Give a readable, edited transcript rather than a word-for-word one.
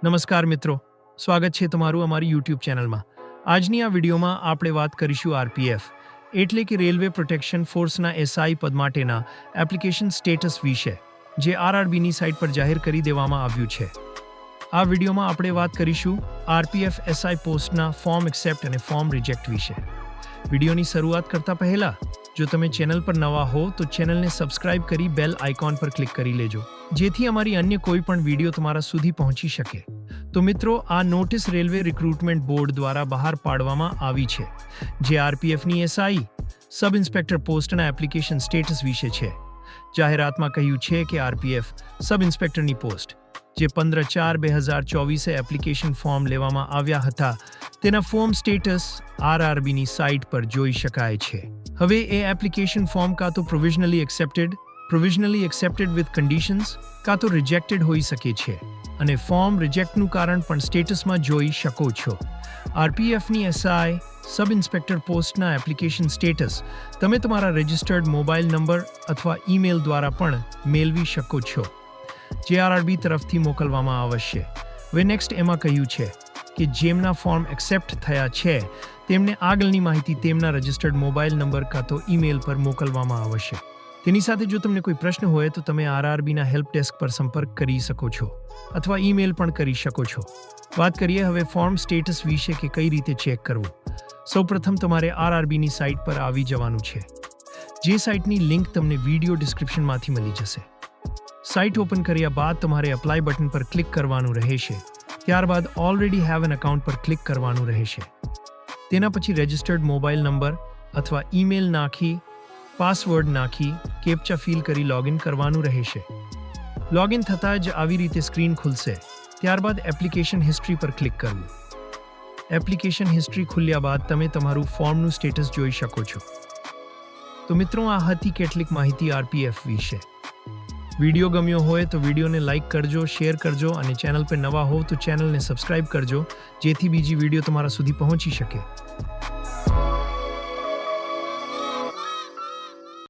નમસ્કાર મિત્રો, સ્વાગત છે તમારું અમારી યુટ્યુબ ચેનલમાં। આજની આ વિડીયોમાં આપણે વાત કરીશું આરપીએફ એટલે કે રેલવે પ્રોટેક્શન ફોર્સના એસઆઈ પદ માટેના એપ્લિકેશન સ્ટેટસ વિશે, જે આરઆરબીની સાઇટ પર જાહેર કરી દેવામાં આવ્યું છે। આ વિડીયોમાં આપણે વાત કરીશું આરપીએફ એસઆઈ પોસ્ટના ફોર્મ એક્સેપ્ટ અને ફોર્મ રિજેક્ટ વિશે। વિડીયોની શરૂઆત કરતા પહેલા જો તમે ચેનલ પર નવા હો તો ચેનલને સબસ્ક્રાઇબ કરી બેલ આઇકોન પર ક્લિક કરી લેજો, જેથી અમારી અન્ય કોઈ પણ વિડીયો તમારા સુધી પહોંચી શકે। તો મિત્રો, આ નોટિસ રેલવે રિક્રુટમેન્ટ બોર્ડ દ્વારા બહાર પાડવામાં આવી છે, જે આરપીએફની એસઆઈ સબ ઇન્સ્પેક્ટર પોસ્ટના એપ્લિકેશન સ્ટેટસ વિશે છે। જાહેરાતમાં કહ્યું છે કે આરપીએફ સબ ઇન્સ્પેક્ટરની પોસ્ટ, જે 15/4/2024 એપ્લિકેશન ફોર્મ લેવામાં આવ્યા હતા, તેના ફોર્મ સ્ટેટસ આરઆરબીની સાઇટ પર જોઈ શકાય છે। હવે એ એપ્લિકેશન ફોર્મ કાં તો પ્રોવિઝનલી એક્સેપ્ટેડ વિથ કન્ડિશન્સ કાં તો રિજેક્ટેડ હોઈ શકે છે, અને ફોર્મ રિજેક્ટનું કારણ પણ સ્ટેટસમાં જોઈ શકો છો। આરપીએફની એસઆઈ સબ ઇન્સ્પેક્ટર પોસ્ટના એપ્લિકેશન સ્ટેટસ તમે તમારા રજિસ્ટર્ડ મોબાઈલ નંબર અથવા ઈમેલ દ્વારા પણ મેળવી શકો છો, જે આરઆરબી તરફથી મોકલવામાં આવશે। હવે નેક્સ્ટ એમાં કહ્યું છે કે જેમના ફોર્મ એક્સેપ્ટ થયા છે તેમને આગળની માહિતી તેમના રજિસ્ટર્ડ મોબાઈલ નંબર કાં તો ઈમેલ પર મોકલવામાં આવશે। તેની સાથે જો તમને કોઈ પ્રશ્ન હોય તો તમે આરઆરબીના હેલ્પ ડેસ્ક પર સંપર્ક કરી શકો છો અથવા ઈમેલ પણ કરી શકો છો। વાત કરીએ હવે ફોર્મ સ્ટેટસ વિશે કે કઈ રીતે ચેક કરવું। સૌપ્રથમ તમારે આરઆરબીની સાઇટ પર આવી જવાનું છે, જે સાઇટની લિંક તમને વિડીયો ડિસ્ક્રિપ્શનમાંથી મળી જશે। સાઇટ ઓપન કર્યા બાદ તમારે એપ્લાય બટન પર ક્લિક કરવાનું રહેશે, ત્યારબાદ ઓલરેડી હેવ એન અકાઉન્ટ પર ક્લિક કરવાનું રહેશે। તેના પછી રજિસ્ટર્ડ મોબાઈલ નંબર અથવા ઈમેલ નાખી, પાસવર્ડ નાખી, કેપ્ચા ફિલ કરી લોગિન કરવાનું રહેશે। લોગિન થતાં જ આવી રીતે સ્ક્રીન ખુલશે, ત્યારબાદ એપ્લિકેશન હિસ્ટ્રી પર ક્લિક કરવું। એપ્લિકેશન હિસ્ટ્રી ખુલ્યા બાદ તમે તમારું ફોર્મનું સ્ટેટસ જોઈ શકો છો। તો મિત્રો, આ હતી કેટલીક માહિતી આરપીએફ વિશે। વિડીયો ગમ્યો હોય તો વિડીયોને લાઇક કરજો, શેર કરજો અને ચેનલ પર નવા હો તો ચેનલને સબસ્ક્રાઇબ કરજો, જેથી બીજી વિડીયો તમારા સુધી પહોંચી શકે।